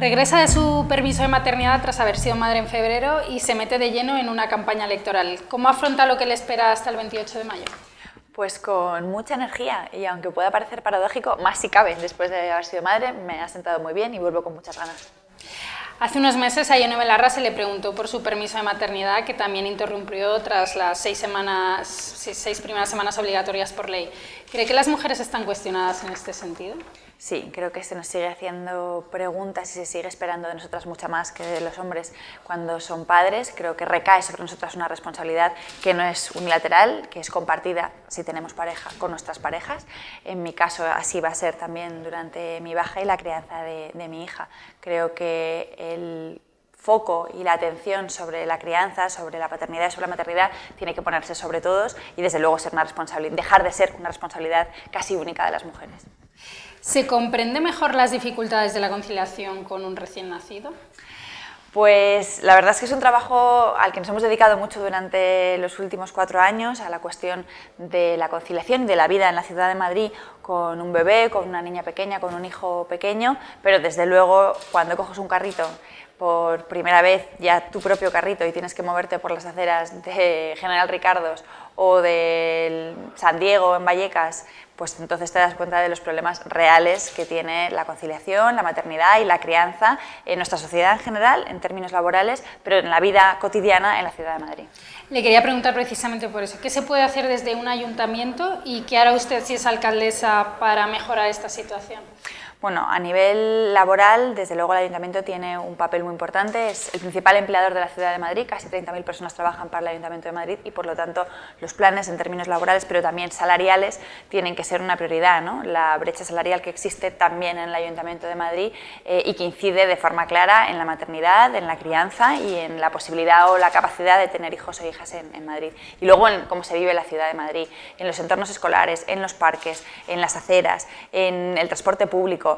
Regresa de su permiso de maternidad tras haber sido madre en febrero y se mete de lleno en una campaña electoral. ¿Cómo afronta lo que le espera hasta el 28 de mayo? Pues con mucha energía y aunque pueda parecer paradójico, más si cabe. Después de haber sido madre me ha sentado muy bien y vuelvo con muchas ganas. Hace unos meses a Ione Belarra se le preguntó por su permiso de maternidad, que también interrumpió tras las 6 primeras semanas obligatorias por ley. ¿Cree que las mujeres están cuestionadas en este sentido? Sí, creo que se nos sigue haciendo preguntas y se sigue esperando de nosotras mucho más que de los hombres cuando son padres. Creo que recae sobre nosotras una responsabilidad que no es unilateral, que es compartida si tenemos pareja con nuestras parejas. En mi caso así va a ser también durante mi baja y la crianza de mi hija. Creo que el foco y la atención sobre la crianza, sobre la paternidad y sobre la maternidad tiene que ponerse sobre todos y desde luego ser una responsabilidad, dejar de ser una responsabilidad casi única de las mujeres. ¿Se comprende mejor las dificultades de la conciliación con un recién nacido? Pues la verdad es que es un trabajo al que nos hemos dedicado mucho durante los últimos 4 años, a la cuestión de la conciliación y de la vida en la ciudad de Madrid con un bebé, con una niña pequeña, con un hijo pequeño, pero desde luego cuando coges un carrito por primera vez, ya tu propio carrito, y tienes que moverte por las aceras de General Ricardos o de San Diego en Vallecas, pues entonces te das cuenta de los problemas reales que tiene la conciliación, la maternidad y la crianza en nuestra sociedad en general, en términos laborales, pero en la vida cotidiana en la ciudad de Madrid. Le quería preguntar precisamente por eso. ¿Qué se puede hacer desde un ayuntamiento y qué hará usted si es alcaldesa para mejorar esta situación? Bueno, a nivel laboral, desde luego el Ayuntamiento tiene un papel muy importante, es el principal empleador de la Ciudad de Madrid, casi 30.000 personas trabajan para el Ayuntamiento de Madrid y por lo tanto los planes en términos laborales, pero también salariales, tienen que ser una prioridad, ¿no? La brecha salarial que existe también en el Ayuntamiento de Madrid y que incide de forma clara en la maternidad, en la crianza y en la posibilidad o la capacidad de tener hijos o hijas en Madrid. Y luego en cómo se vive la Ciudad de Madrid, en los entornos escolares, en los parques, en las aceras, en el transporte público.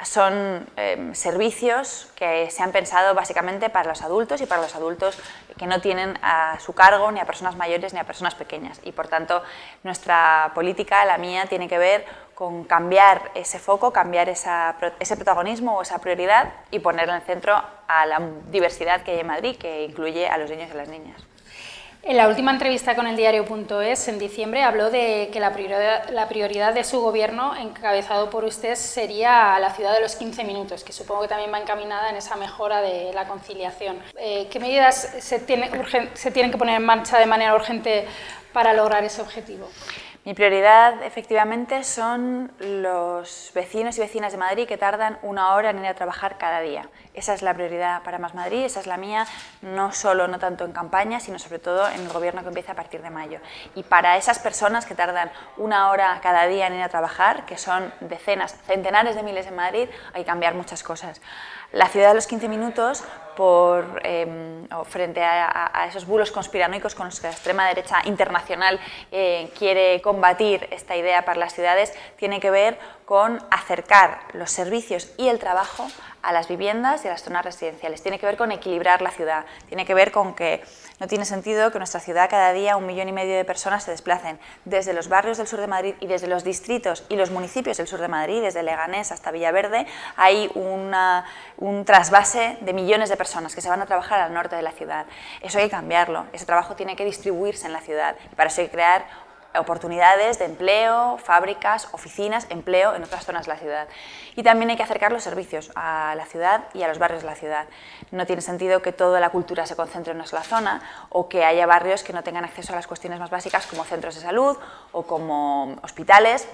Son servicios que se han pensado básicamente para los adultos y para los adultos que no tienen a su cargo ni a personas mayores ni a personas pequeñas y por tanto nuestra política, la mía, tiene que ver con cambiar ese foco, cambiar ese protagonismo o esa prioridad y poner en el centro a la diversidad que hay en Madrid, que incluye a los niños y a las niñas. En la última entrevista con el diario.es, en diciembre, habló de que la prioridad de su gobierno, encabezado por usted, sería la ciudad de los 15 minutos, que supongo que también va encaminada en esa mejora de la conciliación. ¿Qué medidas se tienen que poner en marcha de manera urgente para lograr ese objetivo? Mi prioridad, efectivamente, son los vecinos y vecinas de Madrid que tardan 1 hora en ir a trabajar cada día. Esa es la prioridad para Más Madrid, esa es la mía, no tanto en campaña, sino sobre todo en el gobierno que empieza a partir de mayo. Y para esas personas que tardan 1 hora cada día en ir a trabajar, que son decenas, centenares de miles en Madrid, hay que cambiar muchas cosas. La ciudad de los 15 minutos, frente a esos bulos conspiranoicos con los que la extrema derecha internacional quiere combatir esta idea para las ciudades, tiene que ver con acercar los servicios y el trabajo a las viviendas y a las zonas residenciales. Tiene que ver con equilibrar la ciudad, tiene que ver con que no tiene sentido que nuestra ciudad cada día 1,5 millones de personas se desplacen desde los barrios del sur de Madrid y desde los distritos y los municipios del sur de Madrid, desde Leganés hasta Villaverde, hay un trasvase de millones de personas que se van a trabajar al norte de la ciudad. Eso hay que cambiarlo, ese trabajo tiene que distribuirse en la ciudad y para eso hay que crear oportunidades de empleo, fábricas, oficinas, empleo en otras zonas de la ciudad. Y también hay que acercar los servicios a la ciudad y a los barrios de la ciudad. No tiene sentido que toda la cultura se concentre en una sola zona o que haya barrios que no tengan acceso a las cuestiones más básicas como centros de salud o como hospitales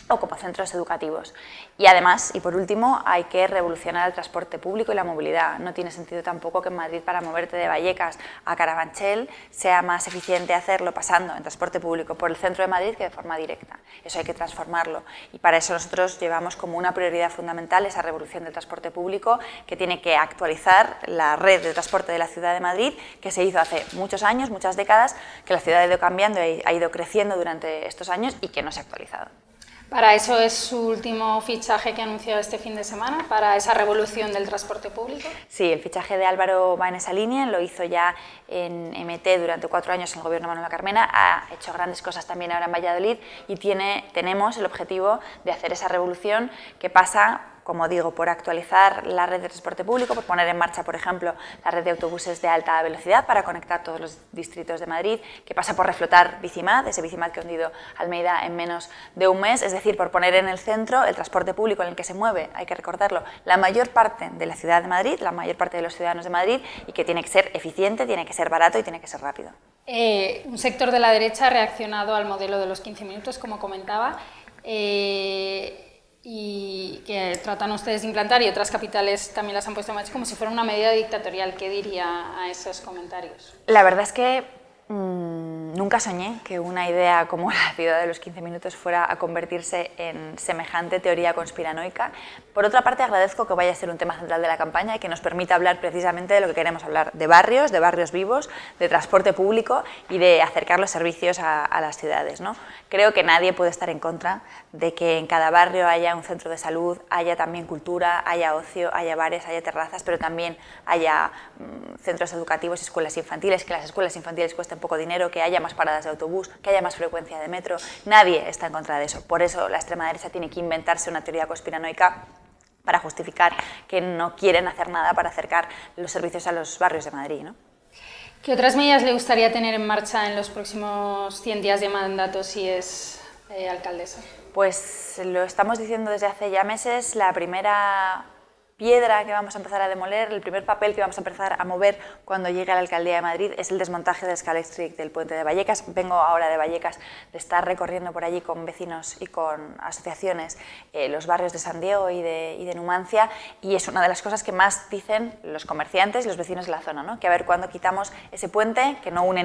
o como centros educativos. Y además, y por último, hay que revolucionar el transporte público y la movilidad. No tiene sentido tampoco que en Madrid, para moverte de Vallecas a Carabanchel, sea más eficiente hacerlo pasando en transporte público por el centro de Madrid que de forma directa. Eso hay que transformarlo y para eso nosotros llevamos como una prioridad fundamental esa revolución del transporte público, que tiene que actualizar la red de transporte de la ciudad de Madrid, que se hizo hace muchos años, muchas décadas, que la ciudad ha ido cambiando y ha ido creciendo durante estos años y que no se ha actualizado. Para eso es su último fichaje que ha anunciado este fin de semana, para esa revolución del transporte público. Sí, el fichaje de Álvaro va en esa línea, lo hizo ya en MT durante 4 años en el gobierno de Manuela Carmena, ha hecho grandes cosas también ahora en Valladolid y tenemos el objetivo de hacer esa revolución que pasa como digo, por actualizar la red de transporte público, por poner en marcha, por ejemplo, la red de autobuses de alta velocidad para conectar todos los distritos de Madrid, que pasa por reflotar Bicimad, ese Bicimad que ha hundido Almeida en menos de un mes, es decir, por poner en el centro el transporte público en el que se mueve, hay que recordarlo, la mayor parte de la ciudad de Madrid, la mayor parte de los ciudadanos de Madrid, y que tiene que ser eficiente, tiene que ser barato y tiene que ser rápido. Un sector de la derecha ha reaccionado al modelo de los 15 minutos, como comentaba, y que tratan ustedes de implantar, y otras capitales también las han puesto en marcha, como si fuera una medida dictatorial. ¿Qué diría a esos comentarios? La verdad es que nunca soñé que una idea como la ciudad de los 15 minutos fuera a convertirse en semejante teoría conspiranoica. Por otra parte, agradezco que vaya a ser un tema central de la campaña y que nos permita hablar precisamente de lo que queremos hablar, de barrios vivos, de transporte público y de acercar los servicios a las ciudades, ¿no? Creo que nadie puede estar en contra de que en cada barrio haya un centro de salud, haya también cultura, haya ocio, haya bares, haya terrazas, pero también haya centros educativos y escuelas infantiles, que las escuelas infantiles cuesten poco dinero, que haya más paradas de autobús, que haya más frecuencia de metro. Nadie está en contra de eso. Por eso la extrema derecha tiene que inventarse una teoría conspiranoica para justificar que no quieren hacer nada para acercar los servicios a los barrios de Madrid, ¿no? ¿Qué otras medidas le gustaría tener en marcha en los próximos 100 días de mandato si es alcaldesa? Pues lo estamos diciendo desde hace ya meses. La primera piedra que vamos a empezar a demoler, el primer papel que vamos a empezar a mover cuando llegue a la Alcaldía de Madrid es el desmontaje del Scalextric del puente de Vallecas. Vengo ahora de Vallecas, de estar recorriendo por allí con vecinos y con asociaciones los barrios de San Diego y de Numancia, y es una de las cosas que más dicen los comerciantes y los vecinos de la zona, ¿no? Que a ver cuándo quitamos ese puente que no une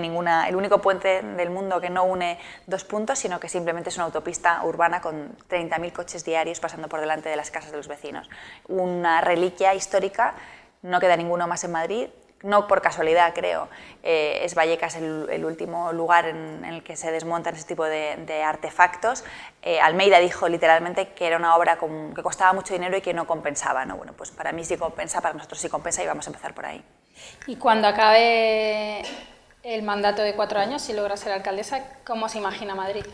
el único puente del mundo que no une dos puntos, sino que simplemente es una autopista urbana con 30.000 coches diarios pasando por delante de las casas de los vecinos. Una reliquia histórica, no queda ninguno más en Madrid, no por casualidad creo, es Vallecas el último lugar en el que se desmontan ese tipo de artefactos. Almeida dijo literalmente que era una obra que costaba mucho dinero y que no compensaba, ¿no? Bueno, pues para mí sí compensa, para nosotros sí compensa y vamos a empezar por ahí. Y cuando acabe el mandato de 4 años, si logra ser alcaldesa, ¿cómo se imagina Madrid?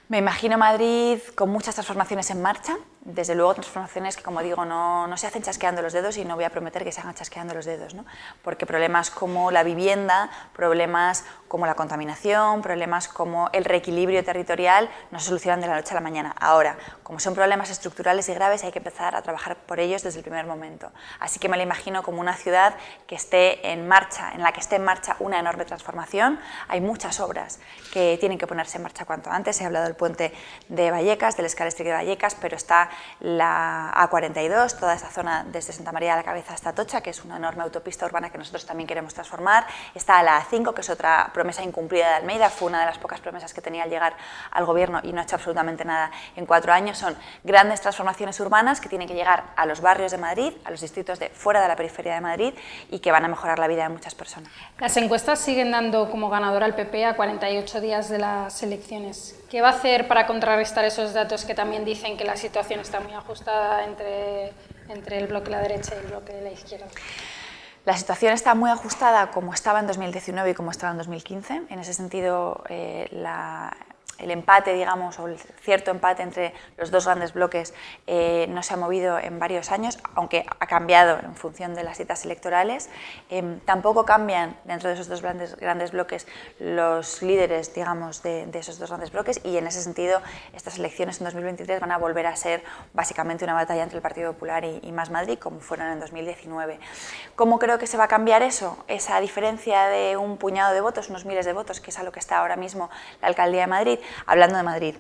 Me imagino Madrid con muchas transformaciones en marcha, desde luego transformaciones que, como digo, no se hacen chasqueando los dedos, y no voy a prometer que se hagan chasqueando los dedos, ¿no? Porque problemas como la vivienda, problemas como la contaminación, problemas como el reequilibrio territorial no se solucionan de la noche a la mañana. Ahora, como son problemas estructurales y graves, hay que empezar a trabajar por ellos desde el primer momento. Así que me la imagino como una ciudad que esté en marcha, en la que esté en marcha una enorme transformación. Hay muchas obras que tienen que ponerse en marcha cuanto antes. He hablado del puente de Vallecas, del Scalextric de Vallecas, pero está la A42, toda esa zona desde Santa María de la Cabeza hasta Atocha, que es una enorme autopista urbana que nosotros también queremos transformar. Está la A5, que es otra promesa incumplida de Almeida, fue una de las pocas promesas que tenía al llegar al gobierno y no ha hecho absolutamente nada en 4 años. Son grandes transformaciones urbanas que tienen que llegar a los barrios de Madrid, a los distritos de fuera de la periferia de Madrid, y que van a mejorar la vida de muchas personas. Las encuestas siguen dando como ganador al PP a 48 días de las elecciones. ¿Qué va a hacer para contrarrestar esos datos que también dicen que la situación está muy ajustada entre el bloque de la derecha y el bloque de la izquierda? La situación está muy ajustada como estaba en 2019 y como estaba en 2015. En ese sentido, el empate, digamos, o el cierto empate entre los dos grandes bloques no se ha movido en varios años, aunque ha cambiado en función de las citas electorales. Tampoco cambian dentro de esos dos grandes bloques los líderes, digamos, de esos dos grandes bloques, y en ese sentido estas elecciones en 2023 van a volver a ser básicamente una batalla entre el Partido Popular y Más Madrid, como fueron en 2019. ¿Cómo creo que se va a cambiar eso? Esa diferencia de un puñado de votos, unos miles de votos, que es a lo que está ahora mismo la Alcaldía de Madrid. Hablando de Madrid,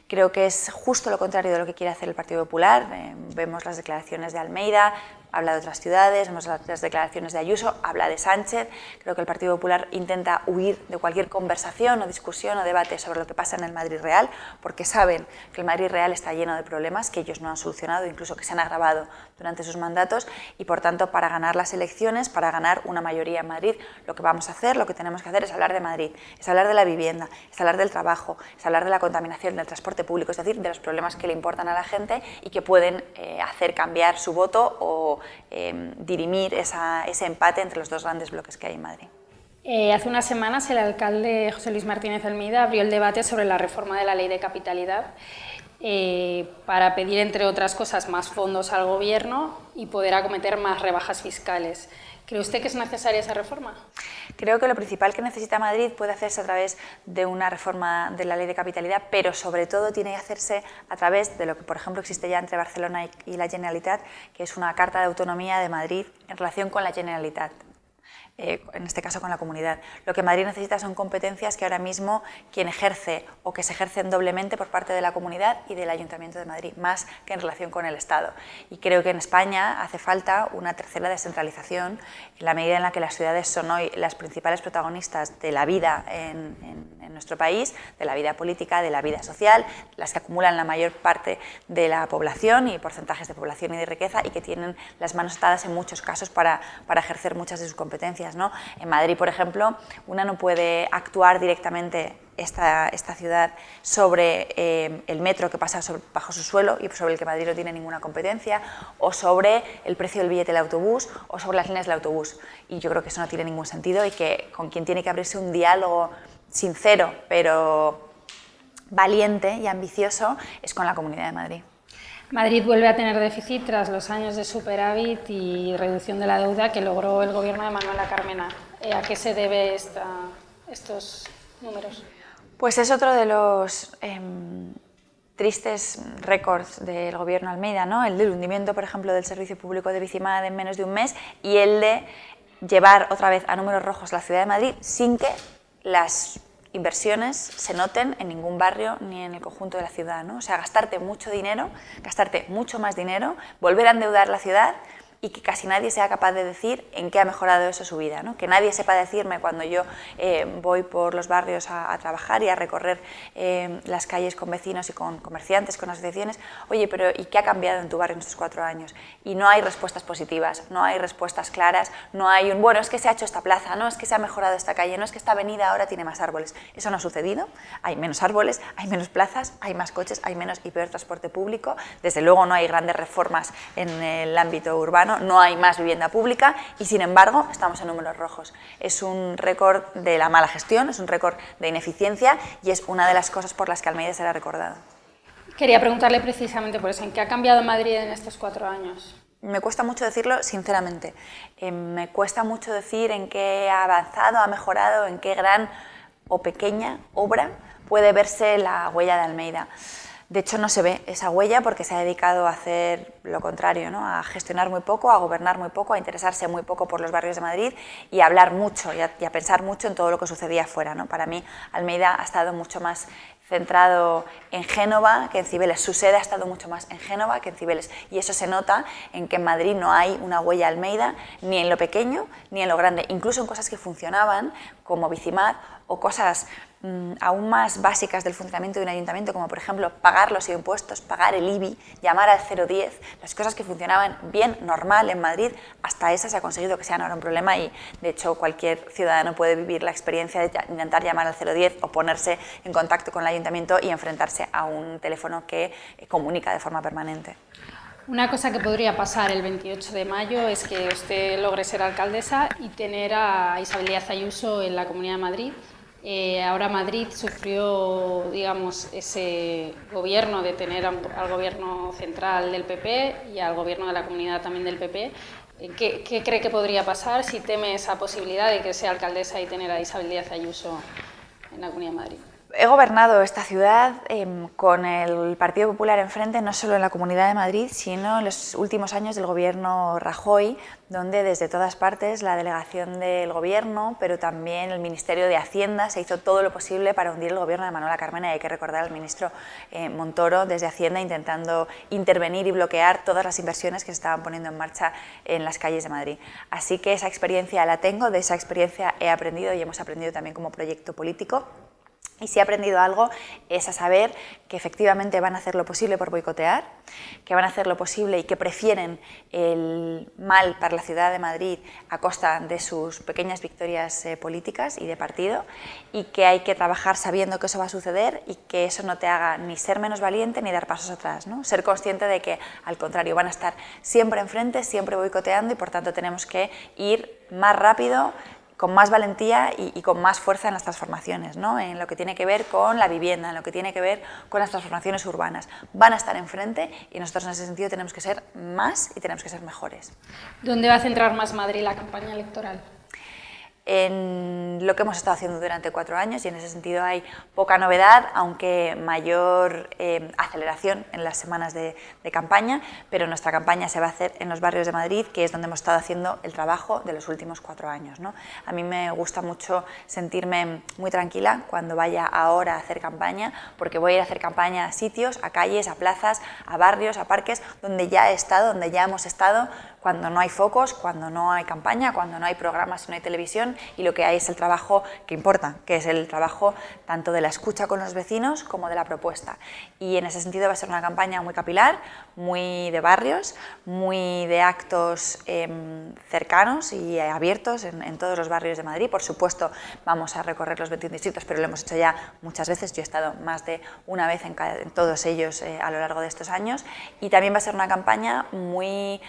creo que es justo lo contrario de lo que quiere hacer el Partido Popular. Vemos las declaraciones de Almeida, habla de otras ciudades, vemos las declaraciones de Ayuso, habla de Sánchez. Creo que el Partido Popular intenta huir de cualquier conversación o discusión o debate sobre lo que pasa en el Madrid real, porque saben que el Madrid real está lleno de problemas que ellos no han solucionado, incluso que se han agravado durante sus mandatos, y por tanto, para ganar las elecciones, para ganar una mayoría en Madrid, lo que vamos a hacer, lo que tenemos que hacer es hablar de Madrid, es hablar de la vivienda, es hablar del trabajo, es hablar de la contaminación, del transporte público, es decir, de los problemas que le importan a la gente y que pueden hacer cambiar su voto o dirimir ese empate entre los dos grandes bloques que hay en Madrid. Hace unas semanas el alcalde José Luis Martínez Almeida abrió el debate sobre la reforma de la Ley de Capitalidad para pedir, entre otras cosas, más fondos al Gobierno y poder acometer más rebajas fiscales. ¿Cree usted que es necesaria esa reforma? Creo que lo principal que necesita Madrid puede hacerse a través de una reforma de la Ley de Capitalidad, pero sobre todo tiene que hacerse a través de lo que, por ejemplo, existe ya entre Barcelona y la Generalitat, que es una Carta de Autonomía de Madrid en relación con la Generalitat. En este caso con la comunidad. Lo que Madrid necesita son competencias que ahora mismo quien ejerce o que se ejercen doblemente por parte de la comunidad y del Ayuntamiento de Madrid, más que en relación con el Estado. Y creo que en España hace falta una tercera descentralización en la medida en la que las ciudades son hoy las principales protagonistas de la vida en nuestro país, de la vida política, de la vida social, las que acumulan la mayor parte de la población y porcentajes de población y de riqueza y que tienen las manos atadas en muchos casos para ejercer muchas de sus competencias, ¿no? En Madrid, por ejemplo, una no puede actuar directamente esta ciudad sobre el metro que pasa bajo su suelo y sobre el que Madrid no tiene ninguna competencia, o sobre el precio del billete del autobús, o sobre las líneas del autobús. Y yo creo que eso no tiene ningún sentido y que con quien tiene que abrirse un diálogo sincero, pero valiente y ambicioso, es con la Comunidad de Madrid. Madrid vuelve a tener déficit tras los años de superávit y reducción de la deuda que logró el gobierno de Manuela Carmena. ¿A qué se debe estos números? Pues es otro de los tristes récords del gobierno Almeida, ¿no? El del hundimiento, por ejemplo, del servicio público de Bicimad en menos de un mes y el de llevar otra vez a números rojos la ciudad de Madrid sin que las inversiones se noten en ningún barrio ni en el conjunto de la ciudad, ¿no? O sea, gastarte mucho dinero, gastarte mucho más dinero, volver a endeudar la ciudad y que casi nadie sea capaz de decir en qué ha mejorado eso su vida, ¿no? Que nadie sepa decirme cuando yo voy por los barrios a trabajar y a recorrer las calles con vecinos y con comerciantes, con asociaciones, oye, pero ¿y qué ha cambiado en tu barrio en estos 4 años? Y no hay respuestas positivas, no hay respuestas claras, no hay un, bueno, es que se ha hecho esta plaza, no es que se ha mejorado esta calle, no es que esta avenida ahora tiene más árboles. Eso no ha sucedido, hay menos árboles, hay menos plazas, hay más coches, hay menos y peor transporte público, desde luego no hay grandes reformas en el ámbito urbano, no hay más vivienda pública y, sin embargo, estamos en números rojos. Es un récord de la mala gestión, es un récord de ineficiencia y es una de las cosas por las que Almeida será recordado. Quería preguntarle precisamente por eso, ¿en qué ha cambiado Madrid en estos 4 años? Me cuesta mucho decirlo, sinceramente. Me cuesta mucho decir en qué ha avanzado, ha mejorado, en qué gran o pequeña obra puede verse la huella de Almeida. De hecho, no se ve esa huella porque se ha dedicado a hacer lo contrario, ¿no? A gestionar muy poco, a gobernar muy poco, a interesarse muy poco por los barrios de Madrid y a hablar mucho y a pensar mucho en todo lo que sucedía afuera, ¿no? Para mí, Almeida ha estado mucho más centrado en Génova que en Cibeles. Su sede ha estado mucho más en Génova que en Cibeles. Y eso se nota en que en Madrid no hay una huella Almeida, ni en lo pequeño ni en lo grande. Incluso en cosas que funcionaban, como Bicimad, o cosas aún más básicas del funcionamiento de un ayuntamiento, como por ejemplo pagar los impuestos, pagar el IBI, llamar al 010, las cosas que funcionaban bien, normal en Madrid, hasta esas se ha conseguido que sean ahora un problema y de hecho cualquier ciudadano puede vivir la experiencia de intentar llamar al 010 o ponerse en contacto con el ayuntamiento y enfrentarse a un teléfono que comunica de forma permanente. Una cosa que podría pasar el 28 de mayo es que usted logre ser alcaldesa y tener a Isabel Díaz Ayuso en la Comunidad de Madrid. Ahora Madrid sufrió, digamos, ese gobierno de tener al gobierno central del PP y al gobierno de la comunidad también del PP. ¿Qué cree que podría pasar si teme esa posibilidad de que sea alcaldesa y tener a Isabel Díaz Ayuso en la Comunidad de Madrid? He gobernado esta ciudad con el Partido Popular enfrente, no solo en la Comunidad de Madrid, sino en los últimos años del gobierno Rajoy, donde desde todas partes la delegación del gobierno, pero también el Ministerio de Hacienda, se hizo todo lo posible para hundir el gobierno de Manuela Carmena. Y hay que recordar al ministro Montoro desde Hacienda intentando intervenir y bloquear todas las inversiones que se estaban poniendo en marcha en las calles de Madrid. Así que esa experiencia la tengo, de esa experiencia he aprendido y hemos aprendido también como proyecto político. Y si he aprendido algo es a saber que efectivamente van a hacer lo posible por boicotear, que van a hacer lo posible y que prefieren el mal para la ciudad de Madrid a costa de sus pequeñas victorias políticas y de partido, y que hay que trabajar sabiendo que eso va a suceder y que eso no te haga ni ser menos valiente ni dar pasos atrás, ¿no? Ser consciente de que al contrario van a estar siempre enfrente, siempre boicoteando y por tanto tenemos que ir más rápido, con más valentía y con más fuerza en las transformaciones, ¿no? En lo que tiene que ver con la vivienda, en lo que tiene que ver con las transformaciones urbanas. Van a estar enfrente y nosotros en ese sentido tenemos que ser más y tenemos que ser mejores. ¿Dónde va a centrar más Madrid la campaña electoral? En lo que hemos estado haciendo durante 4 años y en ese sentido hay poca novedad, aunque mayor aceleración en las semanas de campaña, pero nuestra campaña se va a hacer en los barrios de Madrid, que es donde hemos estado haciendo el trabajo de los últimos 4 años, ¿no? A mí me gusta mucho sentirme muy tranquila cuando vaya ahora a hacer campaña, porque voy a ir a hacer campaña a sitios, a calles, a plazas, a barrios, a parques, donde ya he estado, donde ya hemos estado, cuando no hay focos, cuando no hay campaña, cuando no hay programas y no hay televisión, y lo que hay es el trabajo que importa, que es el trabajo tanto de la escucha con los vecinos como de la propuesta. Y en ese sentido va a ser una campaña muy capilar, muy de barrios, muy de actos cercanos y abiertos en todos los barrios de Madrid. Por supuesto, vamos a recorrer los 21 distritos, pero lo hemos hecho ya muchas veces. Yo he estado más de una vez en todos ellos a lo largo de estos años. Y también va a ser una campaña muy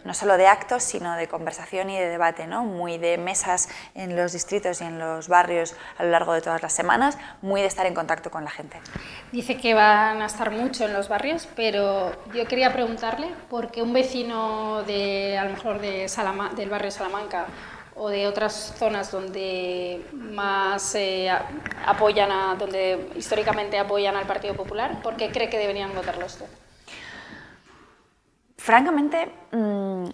no solo de actos, sino de conversación y de debate, ¿no? Muy de mesas en los distritos y en los barrios a lo largo de todas las semanas, muy de estar en contacto con la gente. Dice que van a estar mucho en los barrios, pero yo quería preguntarle por qué un vecino a lo mejor del barrio Salamanca o de otras zonas donde más donde históricamente apoyan al Partido Popular, ¿por qué cree que deberían votarlo usted? Francamente,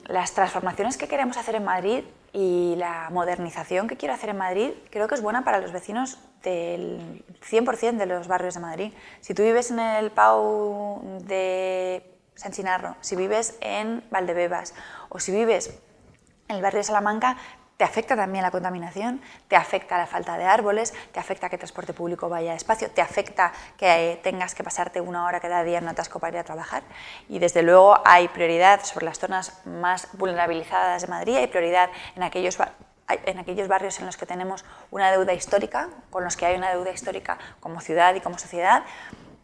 las transformaciones que queremos hacer en Madrid y la modernización que quiero hacer en Madrid creo que es buena para los vecinos del 100% de los barrios de Madrid. Si tú vives en el Pau de San Chinarro, si vives en Valdebebas o si vives en el barrio de Salamanca, te afecta también la contaminación, te afecta la falta de árboles, te afecta que el transporte público vaya despacio, te afecta que tengas que pasarte 1 hora cada día en un atasco para ir a trabajar. Y desde luego hay prioridad sobre las zonas más vulnerabilizadas de Madrid, hay prioridad en aquellos barrios en los que tenemos una deuda histórica, con los que hay una deuda histórica como ciudad y como sociedad.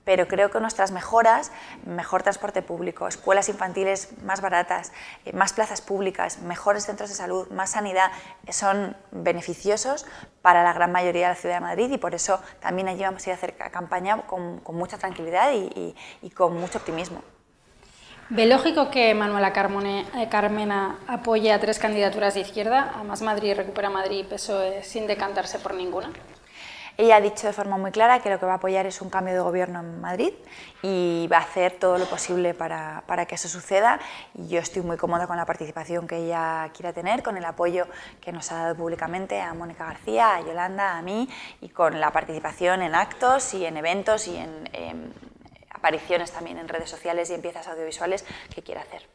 Pero creo que nuestras mejoras, mejor transporte público, escuelas infantiles más baratas, más plazas públicas, mejores centros de salud, más sanidad, son beneficiosos para la gran mayoría de la ciudad de Madrid y por eso también allí vamos a ir a hacer campaña con mucha tranquilidad y con mucho optimismo. ¿Ve lógico que Manuela Carmena apoye a 3 candidaturas de izquierda, a Más Madrid, Recupera Madrid y PSOE, sin decantarse por ninguna? Ella ha dicho de forma muy clara que lo que va a apoyar es un cambio de gobierno en Madrid y va a hacer todo lo posible para que eso suceda. Y yo estoy muy cómoda con la participación que ella quiera tener, con el apoyo que nos ha dado públicamente a Mónica García, a Yolanda, a mí, y con la participación en actos y en eventos y en apariciones también en redes sociales y en piezas audiovisuales que quiera hacer.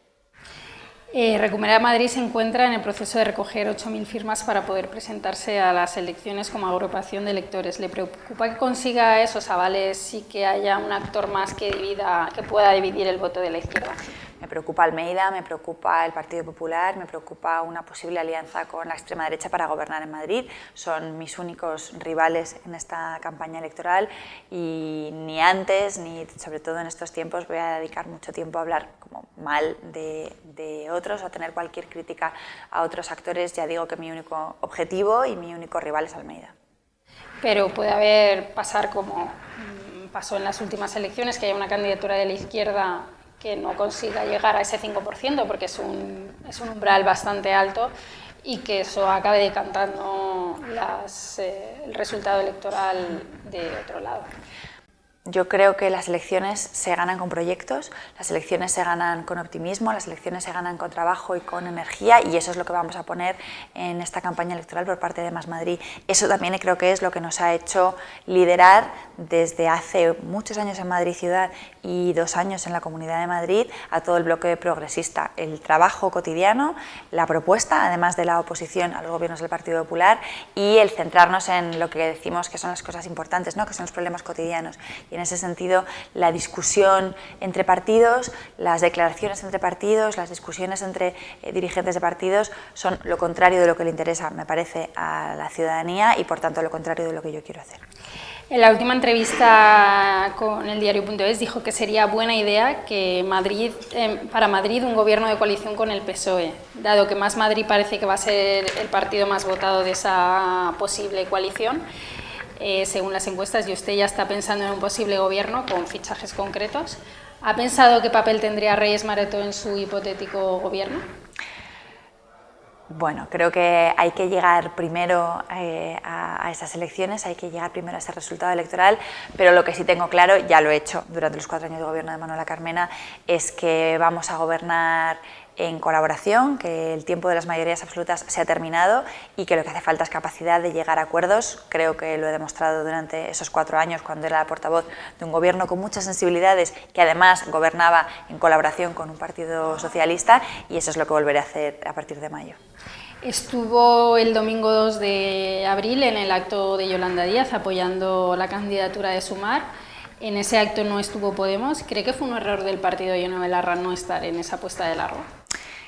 Recupera Madrid se encuentra en el proceso de recoger 8.000 firmas para poder presentarse a las elecciones como agrupación de electores. ¿Le preocupa que consiga esos avales y que haya un actor más que pueda dividir el voto de la izquierda? Me preocupa Almeida, me preocupa el Partido Popular, me preocupa una posible alianza con la extrema derecha para gobernar en Madrid. Son mis únicos rivales en esta campaña electoral y ni antes ni sobre todo en estos tiempos voy a dedicar mucho tiempo a hablar como mal de otros o a tener cualquier crítica a otros actores. Ya digo que mi único objetivo y mi único rival es Almeida. Pero puede pasar como pasó en las últimas elecciones, que haya una candidatura de la izquierda que no consiga llegar a ese 5%, porque es un umbral bastante alto, y que eso acabe decantando el resultado electoral de otro lado. Yo creo que las elecciones se ganan con proyectos, las elecciones se ganan con optimismo, las elecciones se ganan con trabajo y con energía y eso es lo que vamos a poner en esta campaña electoral por parte de Más Madrid. Eso también creo que es lo que nos ha hecho liderar desde hace muchos años en Madrid Ciudad y 2 años en la Comunidad de Madrid a todo el bloque progresista. El trabajo cotidiano, la propuesta, además de la oposición a los gobiernos del Partido Popular y el centrarnos en lo que decimos que son las cosas importantes, ¿no? Que son los problemas cotidianos. Y en ese sentido, la discusión entre partidos, las declaraciones entre partidos, las discusiones entre dirigentes de partidos son lo contrario de lo que le interesa, me parece, a la ciudadanía y, por tanto, lo contrario de lo que yo quiero hacer. En la última entrevista con el diario.es dijo que sería buena idea que para Madrid un gobierno de coalición con el PSOE, dado que Más Madrid parece que va a ser el partido más votado de esa posible coalición, según las encuestas, y usted ya está pensando en un posible gobierno con fichajes concretos. ¿Ha pensado qué papel tendría Reyes Maroto en su hipotético gobierno? Bueno, creo que hay que llegar primero a esas elecciones, hay que llegar primero a ese resultado electoral, pero lo que sí tengo claro, ya lo he hecho durante los 4 años de gobierno de Manuela Carmena, es que vamos a gobernar en colaboración, que el tiempo de las mayorías absolutas se ha terminado y que lo que hace falta es capacidad de llegar a acuerdos. Creo que lo he demostrado durante esos 4 años cuando era la portavoz de un gobierno con muchas sensibilidades, que además gobernaba en colaboración con un partido socialista, y eso es lo que volveré a hacer a partir de mayo. Estuvo el domingo 2 de abril en el acto de Yolanda Díaz apoyando la candidatura de Sumar. En ese acto no estuvo Podemos. ¿Cree que fue un error del partido de Ione Belarra no estar en esa puesta de largo?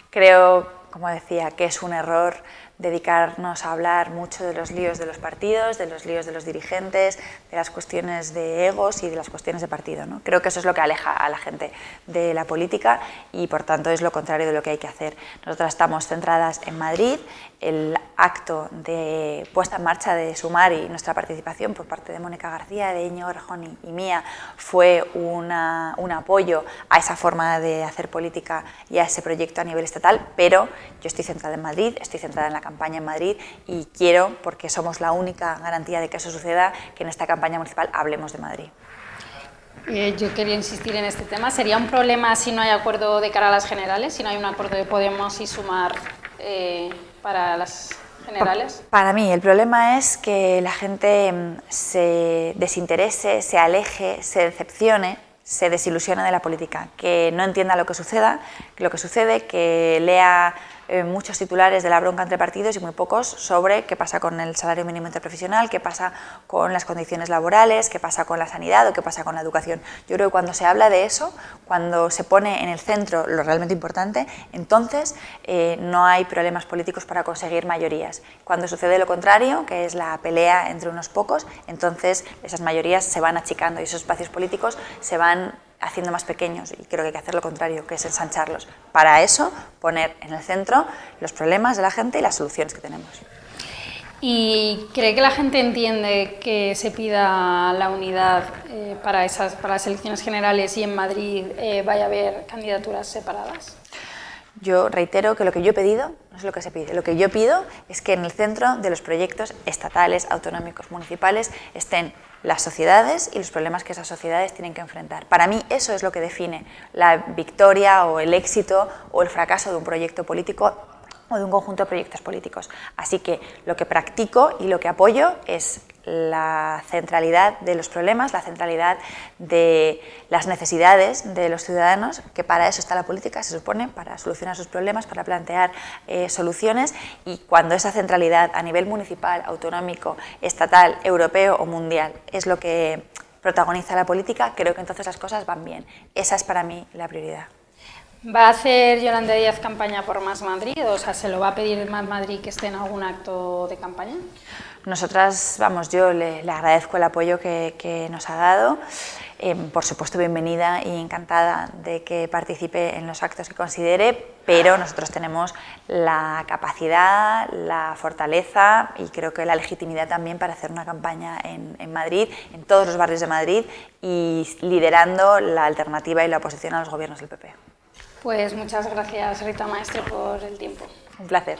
Creo, como decía, que es un error dedicarnos a hablar mucho de los líos de los partidos, de los líos de los dirigentes, de las cuestiones de egos y de las cuestiones de partido, ¿no? Creo que eso es lo que aleja a la gente de la política y, por tanto, es lo contrario de lo que hay que hacer. Nosotras estamos centradas en Madrid. El acto de puesta en marcha de Sumar y nuestra participación por parte de Mónica García, de Íñigo Errejón y mía fue un apoyo a esa forma de hacer política y a ese proyecto a nivel estatal, pero yo estoy centrada en Madrid, estoy centrada en la campaña en Madrid y quiero, porque somos la única garantía de que eso suceda, que en esta campaña municipal hablemos de Madrid. Yo quería insistir en este tema. ¿Sería un problema si no hay acuerdo de cara a las generales, si no hay un acuerdo de Podemos y Sumar para las generales? Para mí el problema es que la gente se desinterese, se aleje, se decepcione, se desilusione de la política, que no entienda lo que sucede, que lea muchos titulares de la bronca entre partidos y muy pocos sobre qué pasa con el salario mínimo interprofesional, qué pasa con las condiciones laborales, qué pasa con la sanidad o qué pasa con la educación. Yo creo que cuando se habla de eso, cuando se pone en el centro lo realmente importante, entonces no hay problemas políticos para conseguir mayorías. Cuando sucede lo contrario, que es la pelea entre unos pocos, entonces esas mayorías se van achicando y esos espacios políticos se van haciendo más pequeños, y creo que hay que hacer lo contrario, que es ensancharlos. Para eso, poner en el centro los problemas de la gente y las soluciones que tenemos. ¿Y cree que la gente entiende que se pida la unidad para las elecciones generales y en Madrid vaya a haber candidaturas separadas? Yo reitero que lo que yo he pedido no es lo que se pide. Lo que yo pido es que en el centro de los proyectos estatales, autonómicos, municipales estén las sociedades y los problemas que esas sociedades tienen que enfrentar. Para mí eso es lo que define la victoria o el éxito o el fracaso de un proyecto político o de un conjunto de proyectos políticos. Así que lo que practico y lo que apoyo es la centralidad de los problemas, la centralidad de las necesidades de los ciudadanos, que para eso está la política, se supone, para solucionar sus problemas, para plantear soluciones, y cuando esa centralidad a nivel municipal, autonómico, estatal, europeo o mundial es lo que protagoniza la política, creo que entonces las cosas van bien. Esa es para mí la prioridad. ¿Va a hacer Yolanda Díaz campaña por Más Madrid? O sea, ¿se lo va a pedir Más Madrid que esté en algún acto de campaña? Nosotras, yo le agradezco el apoyo que nos ha dado. Por supuesto, bienvenida y encantada de que participe en los actos que considere, pero nosotros tenemos la capacidad, la fortaleza y creo que la legitimidad también para hacer una campaña en Madrid, en todos los barrios de Madrid, y liderando la alternativa y la oposición a los gobiernos del PP. Pues muchas gracias, Rita Maestre, por el tiempo. Un placer.